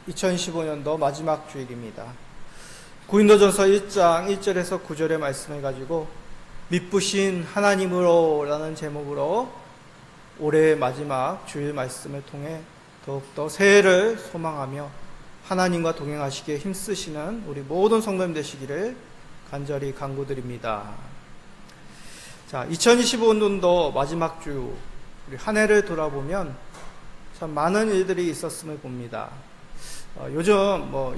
2015년도 마지막 주일입니다. 고린도전서 1장 1절에서 9절의 말씀을 가지고 미쁘신 하나님으로 라는 제목으로 올해의 마지막 주일 말씀을 통해 더욱더 새해를 소망하며 하나님과 동행하시기에 힘쓰시는 우리 모든 성도님 되시기를 간절히 간구드립니다. 자, 2025년도 마지막 주 우리 한 해를 돌아보면 참 많은 일들이 있었음을 봅니다. 요즘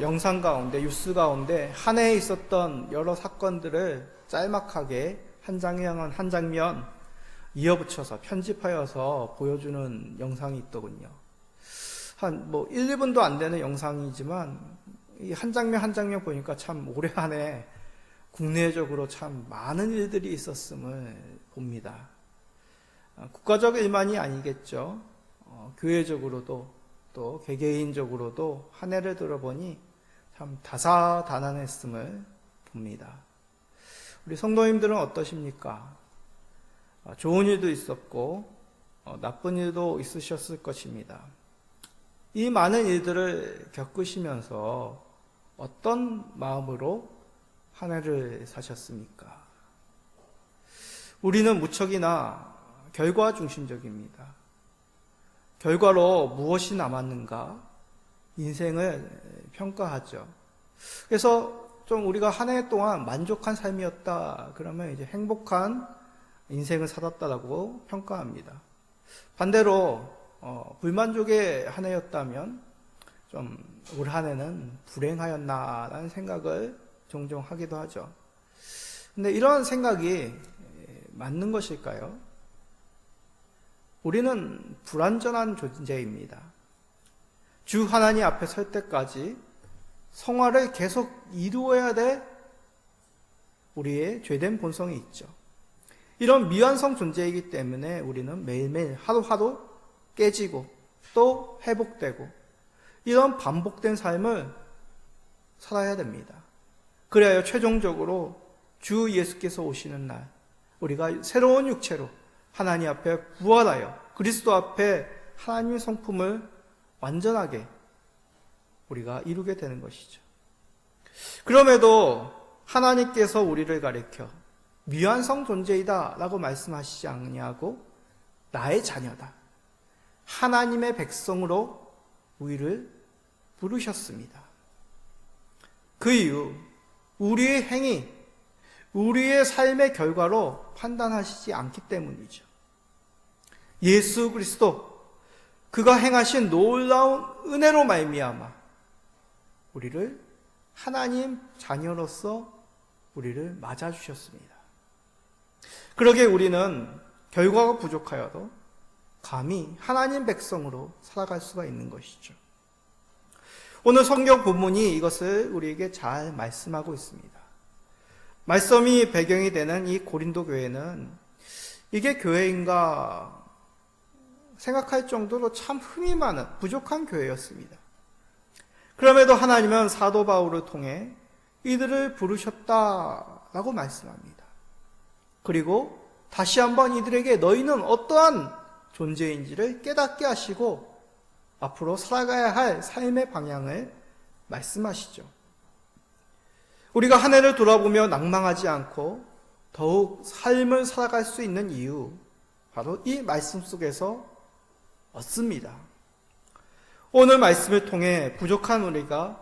영상 가운데 뉴스 가운데 한 해에 있었던 여러 사건들을 짤막하게 한 장면 한 장면 이어붙여서 편집하여서 보여주는 영상이 있더군요. 한 1, 2분도 안 되는 영상이지만 이 한 장면 한 장면 보니까 참 올해 한 해 국내적으로 참 많은 일들이 있었음을 봅니다. 국가적 일만이 아니겠죠. 교회적으로도 또 개개인적으로도 한 해를 들어보니 참 다사다난했음을 봅니다. 우리 성도님들은 어떠십니까? 좋은 일도 있었고 나쁜 일도 있으셨을 것입니다. 이 많은 일들을 겪으시면서 어떤 마음으로 한 해를 사셨습니까? 우리는 무척이나 결과 중심적입니다. 결과로 무엇이 남았는가? 인생을 평가하죠. 그래서 좀 우리가 한 해 동안 만족한 삶이었다 그러면 이제 행복한 인생을 살았다라고 평가합니다. 반대로 불만족의 한 해였다면 좀 올 한 해는 불행하였나라는 생각을 종종 하기도 하죠. 근데 이런 생각이 맞는 것일까요? 우리는 불완전한 존재입니다. 주 하나님 앞에 설 때까지 성화를 계속 이루어야 될 우리의 죄된 본성이 있죠. 이런 미완성 존재이기 때문에 우리는 매일매일 하루하루 깨지고 또 회복되고 이런 반복된 삶을 살아야 됩니다. 그래야 최종적으로 주 예수께서 오시는 날 우리가 새로운 육체로 하나님 앞에 부활하여 그리스도 앞에 하나님의 성품을 완전하게 우리가 이루게 되는 것이죠. 그럼에도 하나님께서 우리를 가리켜 미완성 존재이다 라고 말씀하시지 않냐고 나의 자녀다. 하나님의 백성으로 우리를 부르셨습니다. 그 이유 우리의 행위, 우리의 삶의 결과로 판단하시지 않기 때문이죠. 예수 그리스도 그가 행하신 놀라운 은혜로 말미암아 우리를 하나님 자녀로서 우리를 맞아주셨습니다. 그러기에 우리는 결과가 부족하여도 감히 하나님 백성으로 살아갈 수가 있는 것이죠. 오늘 성경 본문이 이것을 우리에게 잘 말씀하고 있습니다. 말씀이 배경이 되는 이 고린도 교회는 이게 교회인가 생각할 정도로 참 흠이 많은 부족한 교회였습니다. 그럼에도 하나님은 사도 바울을 통해 이들을 부르셨다라고 말씀합니다. 그리고 다시 한번 이들에게 너희는 어떠한 존재인지를 깨닫게 하시고 앞으로 살아가야 할 삶의 방향을 말씀하시죠. 우리가 한 해를 돌아보며 낭망하지 않고 더욱 삶을 살아갈 수 있는 이유 바로 이 말씀 속에서 얻습니다. 오늘 말씀을 통해 부족한 우리가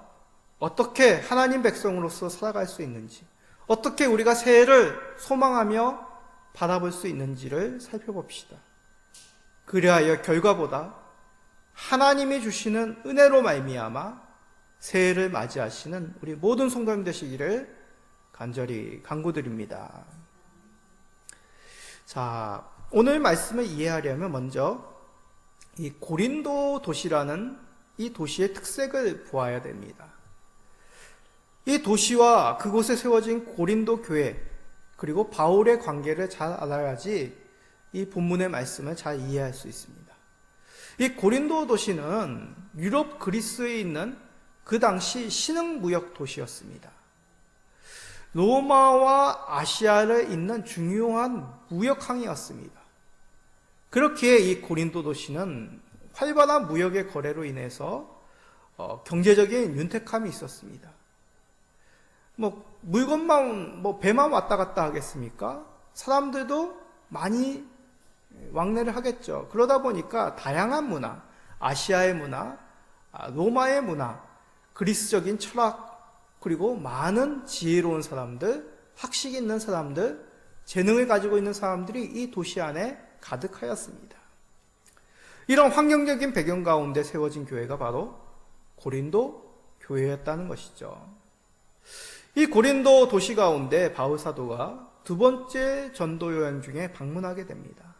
어떻게 하나님 백성으로서 살아갈 수 있는지 어떻게 우리가 새해를 소망하며 바라볼 수 있는지를 살펴봅시다. 그리하여 결과보다 하나님이 주시는 은혜로 말미암아 새해를 맞이하시는 우리 모든 성도님 되시기를 간절히 간구드립니다. 자, 오늘 말씀을 이해하려면 먼저 이 고린도 도시라는 이 도시의 특색을 보아야 됩니다. 이 도시와 그곳에 세워진 고린도 교회 그리고 바울의 관계를 잘 알아야지 이 본문의 말씀을 잘 이해할 수 있습니다. 이 고린도 도시는 유럽 그리스에 있는 그 당시 신흥무역 도시였습니다. 로마와 아시아를 잇는 중요한 무역항이었습니다. 그렇기에 이 고린도 도시는 활발한 무역의 거래로 인해서 경제적인 윤택함이 있었습니다. 물건만, 배만 왔다 갔다 하겠습니까? 사람들도 많이 왕래를 하겠죠. 그러다 보니까 다양한 문화, 아시아의 문화, 로마의 문화, 그리스적인 철학, 그리고 많은 지혜로운 사람들, 학식 있는 사람들, 재능을 가지고 있는 사람들이 이 도시 안에 가득하였습니다. 이런 환경적인 배경 가운데 세워진 교회가 바로 고린도 교회였다는 것이죠. 이 고린도 도시 가운데 바울 사도가 두 번째 전도 여행 중에 방문하게 됩니다.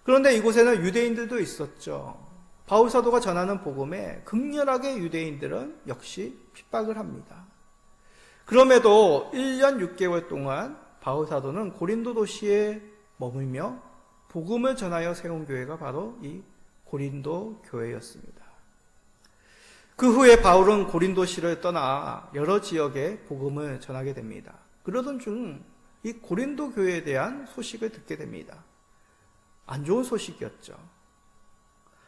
그런데 이곳에는 유대인들도 있었죠. 바울 사도가 전하는 복음에 극렬하게 유대인들은 역시 핍박을 합니다. 그럼에도 1년 6개월 동안 바울 사도는 고린도 도시에 머물며 복음을 전하여 세운 교회가 바로 이 고린도 교회였습니다. 그 후에 바울은 고린도시를 떠나 여러 지역에 복음을 전하게 됩니다. 그러던 중 이 고린도 교회에 대한 소식을 듣게 됩니다. 안 좋은 소식이었죠.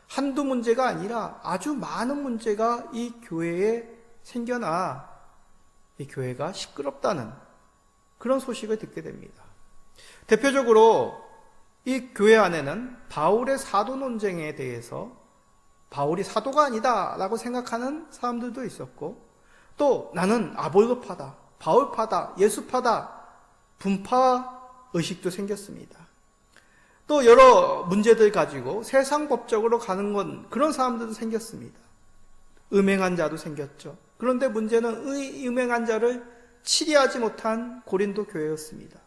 한두 문제가 아니라 아주 많은 문제가 이 교회에 생겨나 이 교회가 시끄럽다는 그런 소식을 듣게 됩니다. 대표적으로 이 교회 안에는 바울의 사도 논쟁에 대해서 바울이 사도가 아니다 라고 생각하는 사람들도 있었고, 또 나는 아볼로파다, 바울파다, 예수파다 분파 의식도 생겼습니다. 또 여러 문제들 가지고 세상 법적으로 가는 건 그런 사람들도 생겼습니다. 음행한 자도 생겼죠. 그런데 문제는 음행한 자를 치리하지 못한 고린도 교회였습니다.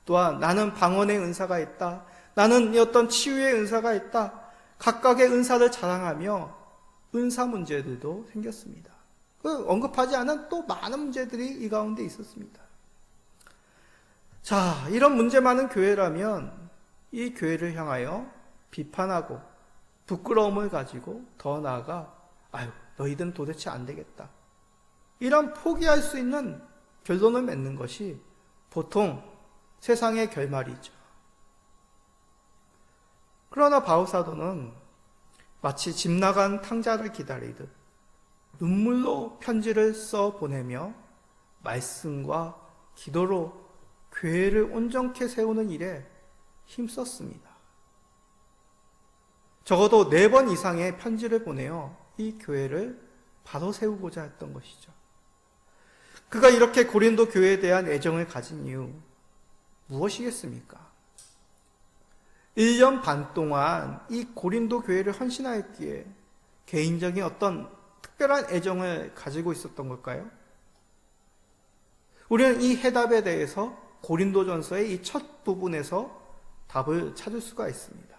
또한 나는 방언의 은사가 있다, 나는 어떤 치유의 은사가 있다, 각각의 은사를 자랑하며 은사 문제들도 생겼습니다. 언급하지 않은 또 많은 문제들이 이 가운데 있었습니다. 자, 이런 문제 많은 교회라면 이 교회를 향하여 비판하고 부끄러움을 가지고 더 나아가 너희들은 도대체 안 되겠다, 이런 포기할 수 있는 결론을 맺는 것이 보통 세상의 결말이죠. 그러나 바울 사도는 마치 집 나간 탕자를 기다리듯 눈물로 편지를 써 보내며 말씀과 기도로 교회를 온전케 세우는 일에 힘썼습니다. 적어도 4번 이상의 편지를 보내어 이 교회를 바로 세우고자 했던 것이죠. 그가 이렇게 고린도 교회에 대한 애정을 가진 이유 무엇이겠습니까? 1년 반 동안 이 고린도 교회를 헌신하였기에 개인적인 어떤 특별한 애정을 가지고 있었던 걸까요? 우리는 이 해답에 대해서 고린도전서의 이 첫 부분에서 답을 찾을 수가 있습니다.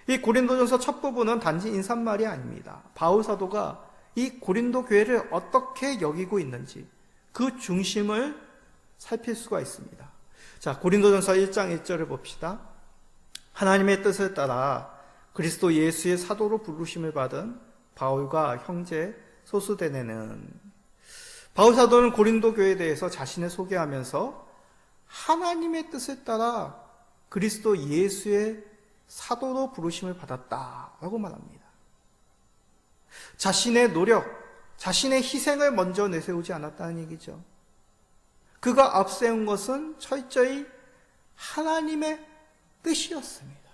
이 고린도전서 첫 부분은 단지 인사말이 아닙니다. 바울 사도가 이 고린도 교회를 어떻게 여기고 있는지 그 중심을 살필 수가 있습니다. 자, 고린도전서 1장 1절을 봅시다. 하나님의 뜻을 따라 그리스도 예수의 사도로 부르심을 받은 바울과 형제 소수데네는, 바울 사도는 고린도 교회에 대해서 자신을 소개하면서 하나님의 뜻을 따라 그리스도 예수의 사도로 부르심을 받았다라고 말합니다. 자신의 노력, 자신의 희생을 먼저 내세우지 않았다는 얘기죠. 그가 앞세운 것은 철저히 하나님의 뜻이었습니다.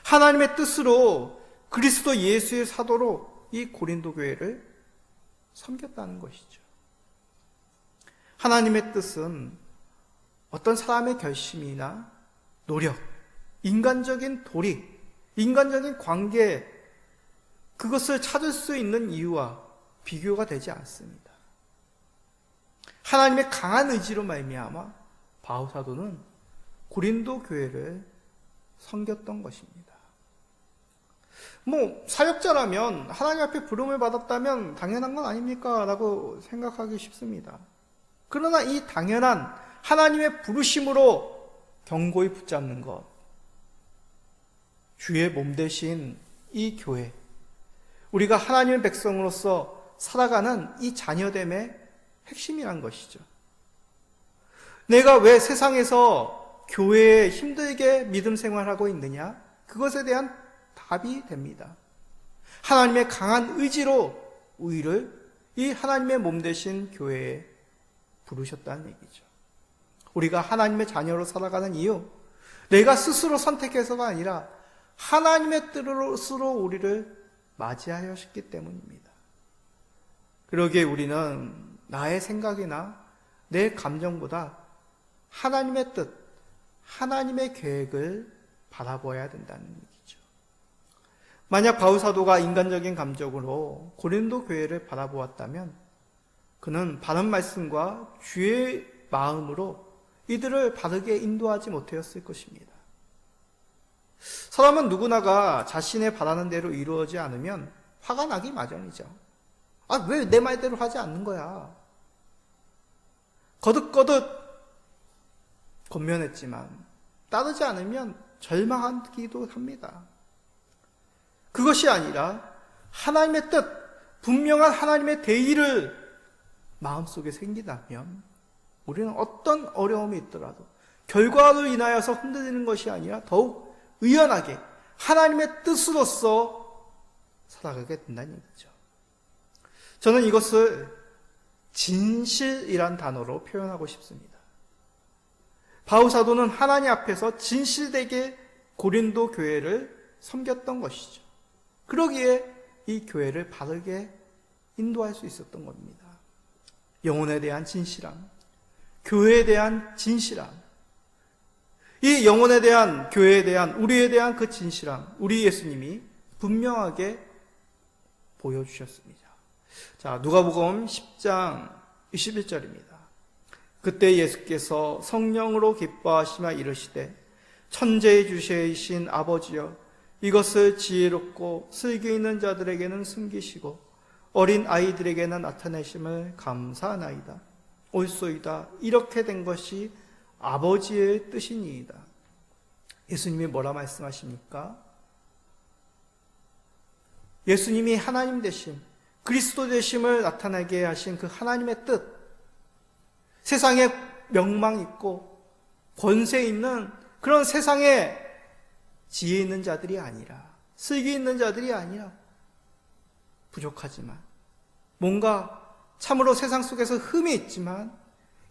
하나님의 뜻으로 그리스도 예수의 사도로 이 고린도 교회를 섬겼다는 것이죠. 하나님의 뜻은 어떤 사람의 결심이나 노력, 인간적인 도리, 인간적인 관계, 그것을 찾을 수 있는 이유와 비교가 되지 않습니다. 하나님의 강한 의지로 말미암아 바울 사도는 고린도 교회를 섬겼던 것입니다. 사역자라면 하나님 앞에 부름을 받았다면 당연한 건 아닙니까? 라고 생각하기 쉽습니다. 그러나 이 당연한 하나님의 부르심으로 견고히 붙잡는 것, 주의 몸 되신 이 교회, 우리가 하나님의 백성으로서 살아가는 이 자녀됨의 핵심이란 것이죠. 내가 왜 세상에서 교회에 힘들게 믿음 생활하고 있느냐? 그것에 대한 답이 됩니다. 하나님의 강한 의지로 우리를 이 하나님의 몸 되신 교회에 부르셨다는 얘기죠. 우리가 하나님의 자녀로 살아가는 이유, 내가 스스로 선택해서가 아니라 하나님의 뜻으로 우리를 맞이하셨기 때문입니다. 그러기에 우리는 나의 생각이나 내 감정보다 하나님의 뜻, 하나님의 계획을 바라보아야 된다는 얘기죠. 만약 바울 사도가 인간적인 감정으로 고린도 교회를 바라보았다면 그는 바른 말씀과 주의 마음으로 이들을 바르게 인도하지 못하였을 것입니다. 사람은 누구나가 자신의 바라는 대로 이루어지지 않으면 화가 나기 마련이죠. 왜 내 말대로 하지 않는 거야? 거듭거듭 권면했지만 따르지 않으면 절망하기도 합니다. 그것이 아니라 하나님의 뜻, 분명한 하나님의 대의를 마음속에 생기다면 우리는 어떤 어려움이 있더라도 결과로 인하여서 흔들리는 것이 아니라 더욱 의연하게 하나님의 뜻으로서 살아가게 된다는 얘기죠. 저는 이것을 진실이란 단어로 표현하고 싶습니다. 바울 사도는 하나님 앞에서 진실되게 고린도 교회를 섬겼던 것이죠. 그러기에 이 교회를 바르게 인도할 수 있었던 겁니다. 영혼에 대한 진실함, 교회에 대한 진실함, 이 영혼에 대한, 교회에 대한, 우리에 대한 그 진실함, 우리 예수님이 분명하게 보여주셨습니다. 자, 누가복음 10장 21절입니다. 그때 예수께서 성령으로 기뻐하시며 이르시되 천재의 주시이신 아버지여 이것을 지혜롭고 슬기 있는 자들에게는 숨기시고 어린 아이들에게는 나타내심을 감사하나이다. 옳소이다. 이렇게 된 것이 아버지의 뜻이니이다. 예수님이 뭐라 말씀하십니까? 예수님이 하나님 되심, 그리스도 되심을 나타나게 하신 그 하나님의 뜻, 세상에 명망 있고 권세 있는 그런 세상에 지혜 있는 자들이 아니라, 슬기 있는 자들이 아니라 부족하지만 뭔가 참으로 세상 속에서 흠이 있지만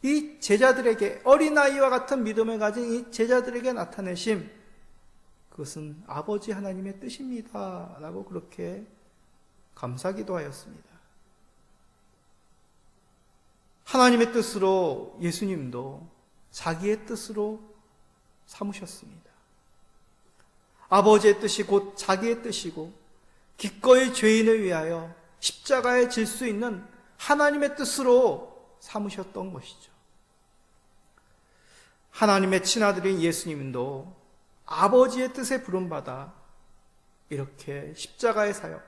이 제자들에게, 어린아이와 같은 믿음을 가진 이 제자들에게 나타내심, 그것은 아버지 하나님의 뜻입니다 라고 그렇게 감사기도 하였습니다. 하나님의 뜻으로 예수님도 자기의 뜻으로 삼으셨습니다. 아버지의 뜻이 곧 자기의 뜻이고 기꺼이 죄인을 위하여 십자가에 질 수 있는 하나님의 뜻으로 삼으셨던 것이죠. 하나님의 친아들인 예수님도 아버지의 뜻에 부름받아 이렇게 십자가의 사역,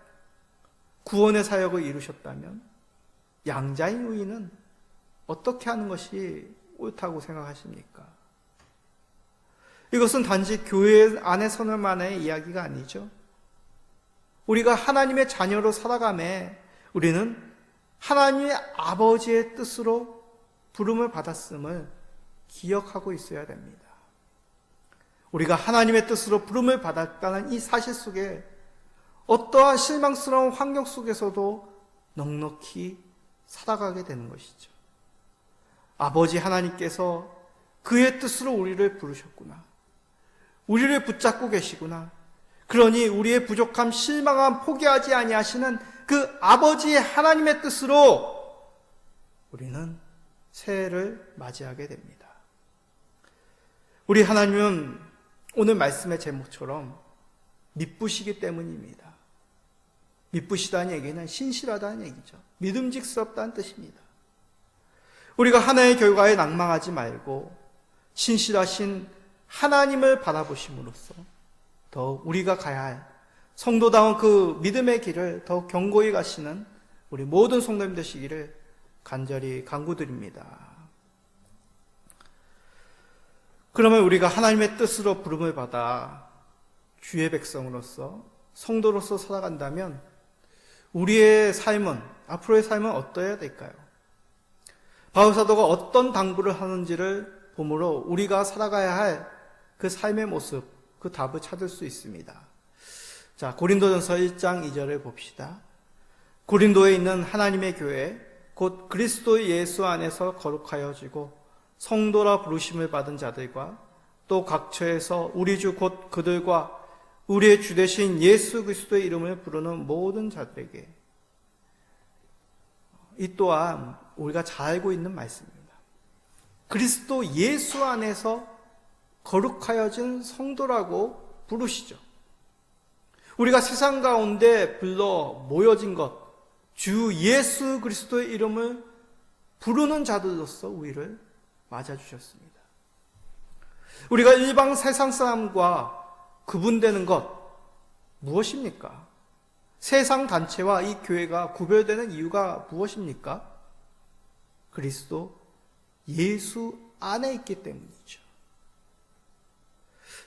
구원의 사역을 이루셨다면 양자인 우리는 어떻게 하는 것이 옳다고 생각하십니까? 이것은 단지 교회 안에서만의 이야기가 아니죠. 우리가 하나님의 자녀로 살아가며 우리는 하나님의 아버지의 뜻으로 부름을 받았음을 기억하고 있어야 됩니다. 우리가 하나님의 뜻으로 부름을 받았다는 이 사실 속에 어떠한 실망스러운 환경 속에서도 넉넉히 살아가게 되는 것이죠. 아버지 하나님께서 그의 뜻으로 우리를 부르셨구나. 우리를 붙잡고 계시구나. 그러니 우리의 부족함, 실망함 포기하지 아니하시는 그 아버지의 하나님의 뜻으로 우리는 새해를 맞이하게 됩니다. 우리 하나님은 오늘 말씀의 제목처럼 미쁘시기 때문입니다. 미쁘시다는 얘기는 신실하다는 얘기죠. 믿음직스럽다는 뜻입니다. 우리가 하나의 결과에 낭망하지 말고 신실하신 하나님을 바라보심으로써 더욱 우리가 가야 할 성도다운 그 믿음의 길을 더욱 견고히 가시는 우리 모든 성도님 되시기를 간절히 간구드립니다. 그러면 우리가 하나님의 뜻으로 부름을 받아 주의 백성으로서 성도로서 살아간다면 우리의 삶은, 앞으로의 삶은 어떠해야 될까요? 바울 사도가 어떤 당부를 하는지를 보므로 우리가 살아가야 할 그 삶의 모습, 그 답을 찾을 수 있습니다. 자, 고린도전서 1장 2절을 봅시다. 고린도에 있는 하나님의 교회 곧 그리스도 예수 안에서 거룩하여지고 성도라 부르심을 받은 자들과 또 각처에서 우리 주 곧 그들과 우리의 주 되신 예수 그리스도의 이름을 부르는 모든 자들에게, 이 또한 우리가 잘 알고 있는 말씀입니다. 그리스도 예수 안에서 거룩하여진 성도라고 부르시죠. 우리가 세상 가운데 불러 모여진 것, 주 예수 그리스도의 이름을 부르는 자들로서 우리를 맞아주셨습니다. 우리가 일반 세상 사람과 구분되는 것 무엇입니까? 세상 단체와 이 교회가 구별되는 이유가 무엇입니까? 그리스도 예수 안에 있기 때문이죠.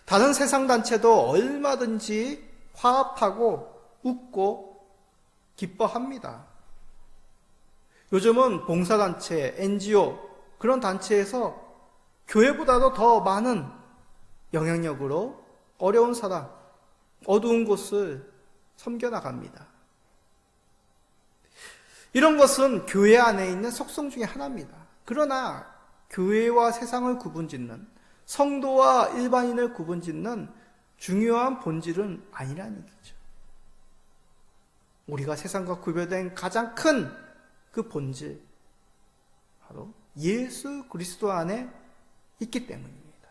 다른 세상 단체도 얼마든지 화합하고 웃고 기뻐합니다. 요즘은 봉사단체, NGO 그런 단체에서 교회보다도 더 많은 영향력으로 어려운 사람, 어두운 곳을 섬겨나갑니다. 이런 것은 교회 안에 있는 속성 중에 하나입니다. 그러나 교회와 세상을 구분짓는, 성도와 일반인을 구분짓는 중요한 본질은 아니라는 얘기죠. 우리가 세상과 구별된 가장 큰 그 본질, 바로 예수 그리스도 안에 있기 때문입니다.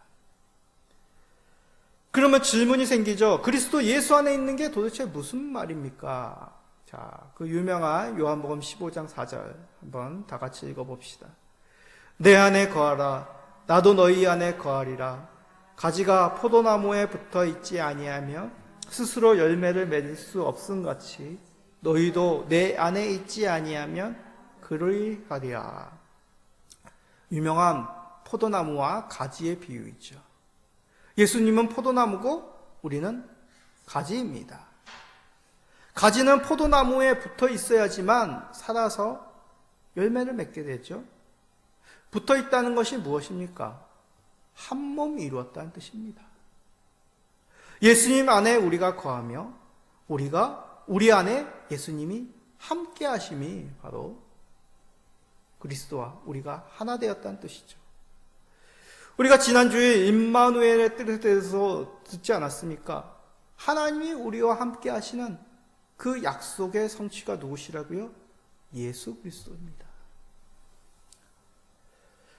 그러면 질문이 생기죠. 그리스도 예수 안에 있는 게 도대체 무슨 말입니까? 자, 그 유명한 요한복음 15장 4절 한번 다 같이 읽어봅시다. 내 안에 거하라, 나도 너희 안에 거하리라. 가지가 포도나무에 붙어 있지 아니하며 스스로 열매를 맺을 수 없음같이 너희도 내 안에 있지 아니하면 그러하리라. 유명한 포도나무와 가지의 비유이죠. 예수님은 포도나무고 우리는 가지입니다. 가지는 포도나무에 붙어 있어야지만 살아서 열매를 맺게 되죠. 붙어 있다는 것이 무엇입니까? 한 몸 이루었다는 뜻입니다. 예수님 안에 우리가 거하며 우리 안에 예수님이 함께 하심이 바로 그리스도와 우리가 하나 되었다는 뜻이죠. 우리가 지난주에 임마누엘의 뜻에 대해서 듣지 않았습니까? 하나님이 우리와 함께 하시는 그 약속의 성취가 누구시라고요? 예수 그리스도입니다.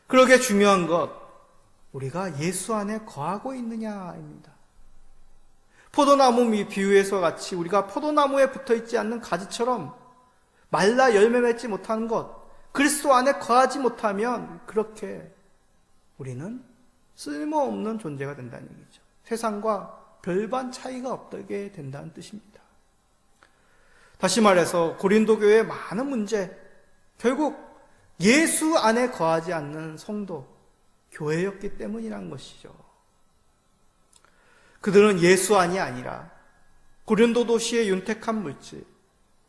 그러게 중요한 것, 우리가 예수 안에 거하고 있느냐입니다. 포도나무 비유에서 같이 우리가 포도나무에 붙어있지 않는 가지처럼 말라 열매 맺지 못하는 것, 그리스도 안에 거하지 못하면 그렇게 우리는 쓸모없는 존재가 된다는 얘기죠. 세상과 별반 차이가 없게 된다는 뜻입니다. 다시 말해서 고린도 교회의 많은 문제, 결국 예수 안에 거하지 않는 성도, 교회였기 때문이란 것이죠. 그들은 예수 안이 아니라 고린도 도시의 윤택한 물질,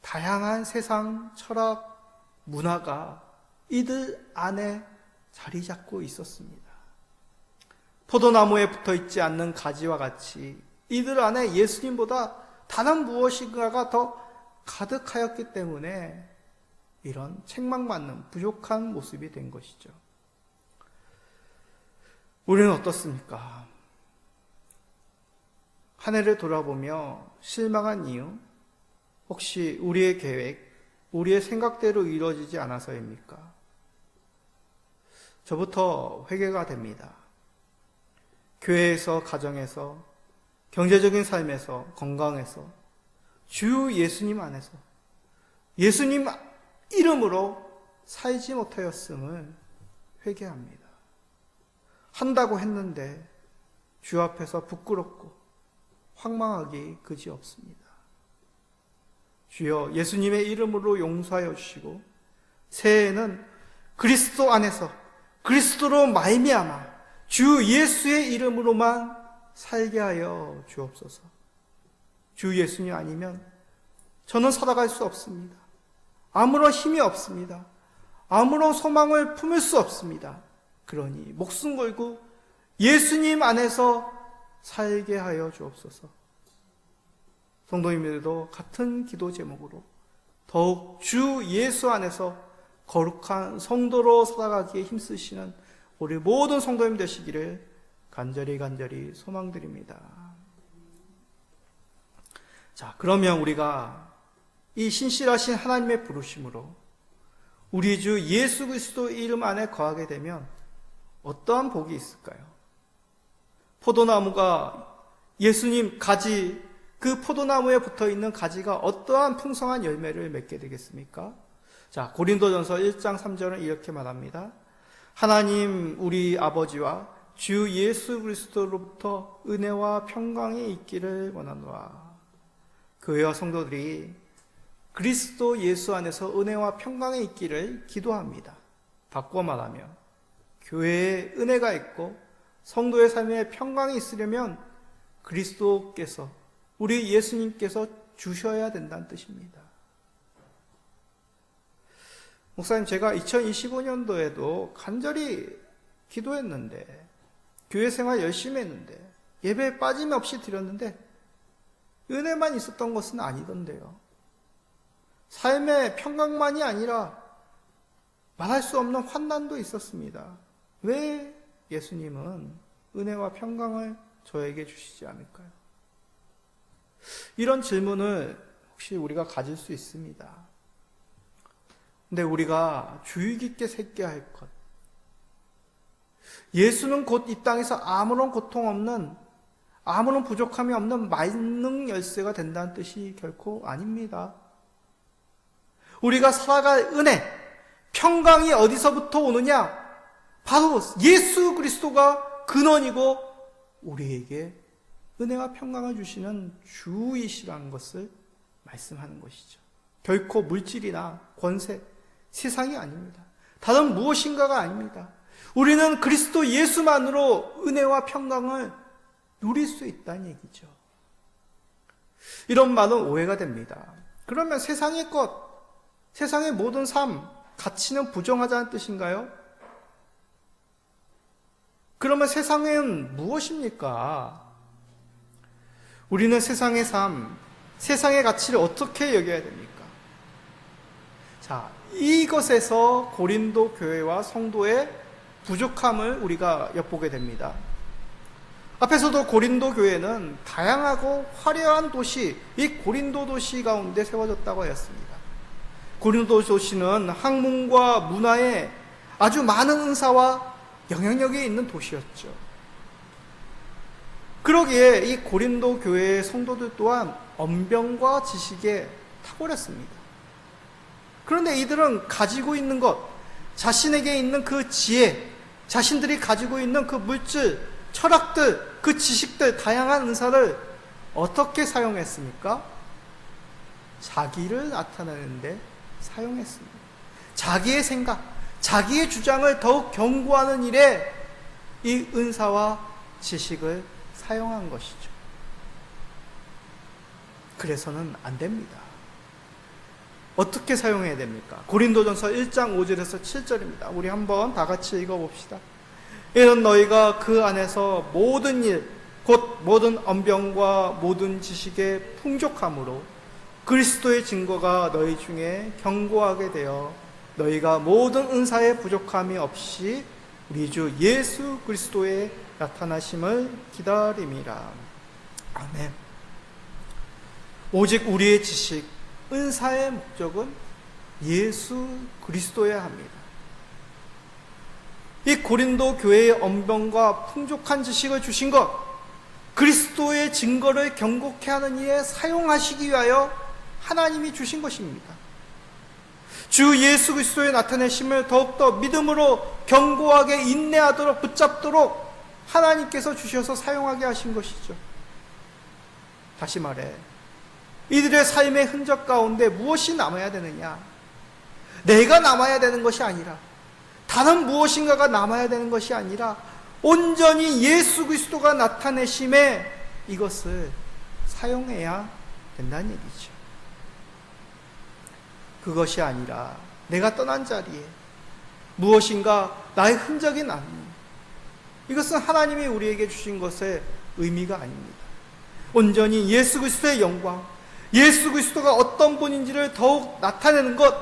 다양한 세상 철학, 문화가 이들 안에 자리 잡고 있었습니다. 포도나무에 붙어 있지 않는 가지와 같이 이들 안에 예수님보다 다른 무엇인가가 더 가득하였기 때문에 이런 책망받는 부족한 모습이 된 것이죠. 우리는 어떻습니까? 한 해를 돌아보며 실망한 이유, 혹시 우리의 계획, 우리의 생각대로 이루어지지 않아서입니까? 저부터 회개가 됩니다. 교회에서, 가정에서, 경제적인 삶에서, 건강에서, 주 예수님 안에서, 예수님 이름으로 살지 못하였음을 회개합니다. 한다고 했는데 주 앞에서 부끄럽고 황망하기 그지없습니다. 주여 예수님의 이름으로 용서하여 주시고 새해에는 그리스도 안에서 그리스도로 말미암아 주 예수의 이름으로만 살게 하여 주옵소서. 주 예수님 아니면 저는 살아갈 수 없습니다. 아무런 힘이 없습니다. 아무런 소망을 품을 수 없습니다. 그러니 목숨 걸고 예수님 안에서 살게 하여 주옵소서. 성도님들도 같은 기도 제목으로 더욱 주 예수 안에서 거룩한 성도로 살아가기에 힘쓰시는 우리 모든 성도님 되시기를 간절히 소망드립니다. 자, 그러면 우리가 이 신실하신 하나님의 부르심으로 우리 주 예수 그리스도 이름 안에 거하게 되면 어떠한 복이 있을까요? 포도나무가 예수님 가지, 그 포도나무에 붙어있는 가지가 어떠한 풍성한 열매를 맺게 되겠습니까? 자, 고린도전서 1장 3절은 이렇게 말합니다. 하나님 우리 아버지와 주 예수 그리스도로부터 은혜와 평강이 있기를 원하노라. 교회와 성도들이 그리스도 예수 안에서 은혜와 평강이 있기를 기도합니다. 바꿔 말하면 교회에 은혜가 있고 성도의 삶에 평강이 있으려면 그리스도께서, 우리 예수님께서 주셔야 된다는 뜻입니다. 목사님, 제가 2025년도에도 간절히 기도했는데, 교회 생활 열심히 했는데, 예배에 빠짐없이 드렸는데 은혜만 있었던 것은 아니던데요. 삶의 평강만이 아니라 말할 수 없는 환난도 있었습니다. 왜 예수님은 은혜와 평강을 저에게 주시지 않을까요? 이런 질문을 혹시 우리가 가질 수 있습니다. 근데 우리가 주의 깊게 새겨야 할 것, 예수는 곧 이 땅에서 아무런 고통 없는, 아무런 부족함이 없는 만능 열쇠가 된다는 뜻이 결코 아닙니다. 우리가 살아갈 은혜, 평강이 어디서부터 오느냐? 바로 예수 그리스도가 근원이고 우리에게 은혜와 평강을 주시는 주이시라는 것을 말씀하는 것이죠. 결코 물질이나 권세, 세상이 아닙니다. 다른 무엇인가가 아닙니다. 우리는 그리스도 예수만으로 은혜와 평강을 누릴 수 있다는 얘기죠. 이런 말은 오해가 됩니다. 그러면 세상의 것, 세상의 모든 삶, 가치는 부정하자는 뜻인가요? 그러면 세상은 무엇입니까? 우리는 세상의 삶, 세상의 가치를 어떻게 여겨야 됩니까? 자, 이것에서 고린도 교회와 성도의 부족함을 우리가 엿보게 됩니다. 앞에서도 고린도 교회는 다양하고 화려한 도시, 이 고린도 도시 가운데 세워졌다고 하였습니다. 고린도 도시는 학문과 문화에 아주 많은 은사와 영향력이 있는 도시였죠. 그러기에 이 고린도 교회의 성도들 또한 언변과 지식에 탁월했습니다. 그런데 이들은 가지고 있는 것, 자신에게 있는 그 지혜, 자신들이 가지고 있는 그 물질, 철학들, 그 지식들, 다양한 은사를 어떻게 사용했습니까? 자기를 나타내는데 사용했습니다. 자기의 생각, 자기의 주장을 더욱 견고하는 일에 이 은사와 지식을 사용한 것이죠. 그래서는 안 됩니다. 어떻게 사용해야 됩니까? 고린도전서 1장 5절에서 7절입니다. 우리 한번 다 같이 읽어봅시다. 이는 너희가 그 안에서 모든 일, 곧 모든 언변과 모든 지식의 풍족함으로 그리스도의 증거가 너희 중에 견고하게 되어 너희가 모든 은사의 부족함이 없이 우리 주 예수 그리스도의 나타나심을 기다림이라. 아멘. 오직 우리의 지식, 은사의 목적은 예수 그리스도여야 합니다. 이 고린도 교회의 언변과 풍족한 지식을 주신 것, 그리스도의 증거를 견고케 하는 일에 사용하시기 위하여 하나님이 주신 것입니다. 주 예수 그리스도의 나타내심을 더욱더 믿음으로 견고하게 인내하도록 붙잡도록 하나님께서 주셔서 사용하게 하신 것이죠. 다시 말해, 이들의 삶의 흔적 가운데 무엇이 남아야 되느냐? 내가 남아야 되는 것이 아니라, 다른 무엇인가가 남아야 되는 것이 아니라 온전히 예수 그리스도가 나타내심에 이것을 사용해야 된다는 얘기죠. 그것이 아니라 내가 떠난 자리에 무엇인가 나의 흔적이 남는, 이것은 하나님이 우리에게 주신 것의 의미가 아닙니다. 온전히 예수 그리스도의 영광, 예수 그리스도가 어떤 분인지를 더욱 나타내는 것,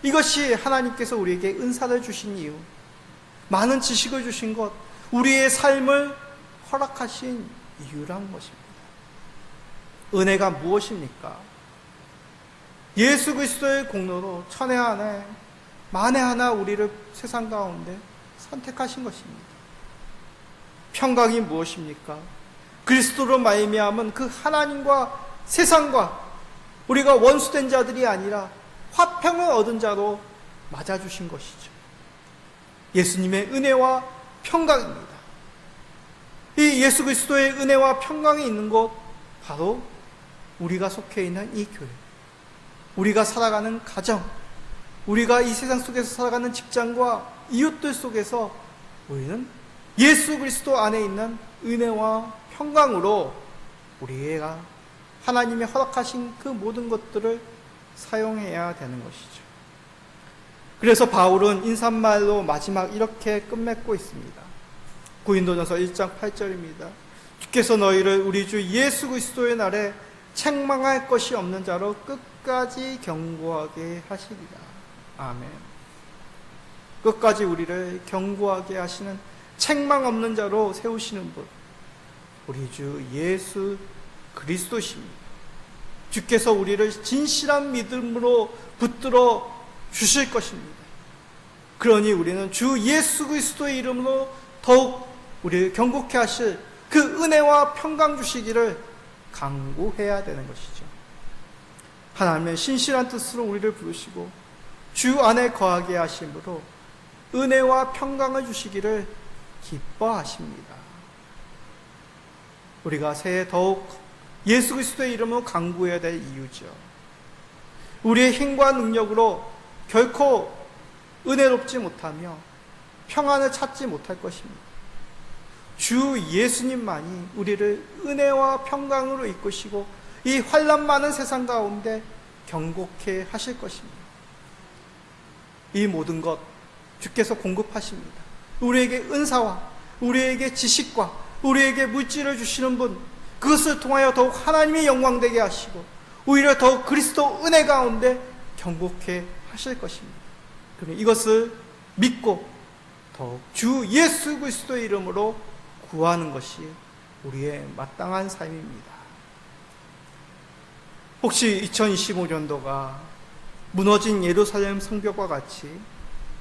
이것이 하나님께서 우리에게 은사를 주신 이유, 많은 지식을 주신 것, 우리의 삶을 허락하신 이유란 것입니다. 은혜가 무엇입니까? 예수 그리스도의 공로로 천해 하나 만에 하나 우리를 세상 가운데 선택하신 것입니다. 평강이 무엇입니까? 그리스도로 말미암은 그 하나님과 세상과 우리가 원수된 자들이 아니라 화평을 얻은 자로 맞아주신 것이죠. 예수님의 은혜와 평강입니다. 이 예수 그리스도의 은혜와 평강이 있는 곳, 바로 우리가 속해 있는 이 교회, 우리가 살아가는 가정, 우리가 이 세상 속에서 살아가는 직장과 이웃들 속에서 우리는 예수 그리스도 안에 있는 은혜와 평강으로 우리가 하나님이 허락하신 그 모든 것들을 사용해야 되는 것이죠. 그래서 바울은 인사말로 마지막 이렇게 끝맺고 있습니다. 고린도전서 1장 8절입니다. 주께서 너희를 우리 주 예수 그리스도의 날에 책망할 것이 없는 자로 끝까지 경고하게 하시리라. 아멘. 끝까지 우리를 경고하게 하시는, 책망 없는 자로 세우시는 분, 우리 주 예수 그리스도십니다. 주께서 우리를 진실한 믿음으로 붙들어 주실 것입니다. 그러니 우리는 주 예수 그리스도의 이름으로 더욱 우리를 경고케 하실 그 은혜와 평강 주시기를 간구해야 되는 것이죠. 하나님의 신실한 뜻으로 우리를 부르시고 주 안에 거하게 하심으로 은혜와 평강을 주시기를 기뻐하십니다. 우리가 새해 더욱 예수 그리스도의 이름으로 간구해야 될 이유죠. 우리의 힘과 능력으로 결코 은혜롭지 못하며 평안을 찾지 못할 것입니다. 주 예수님만이 우리를 은혜와 평강으로 이끄시고 이 환난 많은 세상 가운데 경고케 하실 것입니다. 이 모든 것 주께서 공급하십니다. 우리에게 은사와 우리에게 지식과 우리에게 물질을 주시는 분, 그것을 통하여 더욱 하나님이 영광되게 하시고 오히려 더욱 그리스도 은혜 가운데 경고케 하실 것입니다. 그러면 이것을 믿고 더욱 주 예수 그리스도의 이름으로 구하는 것이 우리의 마땅한 삶입니다. 혹시 2025년도가 무너진 예루살렘 성벽과 같이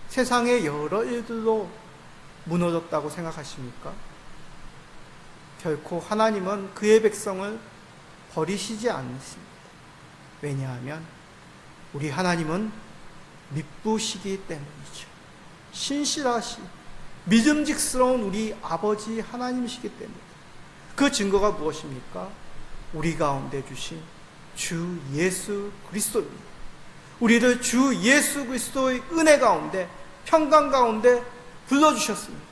세상의 여러 일들로 무너졌다고 생각하십니까? 결코 하나님은 그의 백성을 버리시지 않습니다. 왜냐하면 우리 하나님은 미쁘시기 때문이죠. 신실하시 믿음직스러운 우리 아버지 하나님이시기 때문에. 그 증거가 무엇입니까? 우리 가운데 주신 주 예수 그리스도입니다. 우리를 주 예수 그리스도의 은혜 가운데, 평강 가운데 불러주셨습니다.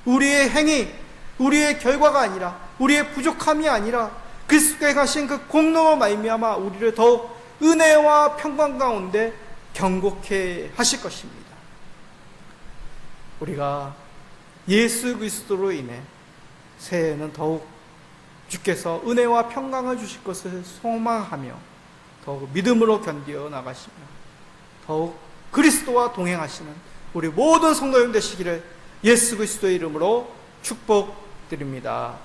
우리의 행위, 우리의 결과가 아니라, 우리의 부족함이 아니라 그리스도께 가신 그 공로로 말미암아 우리를 더욱 은혜와 평강 가운데 경고케 하실 것입니다. 우리가 예수 그리스도로 인해 새해에는 더욱 주께서 은혜와 평강을 주실 것을 소망하며 더욱 믿음으로 견디어 나가시며 더욱 그리스도와 동행하시는 우리 모든 성도님 되시기를 예수 그리스도의 이름으로 축복드립니다.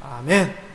아멘.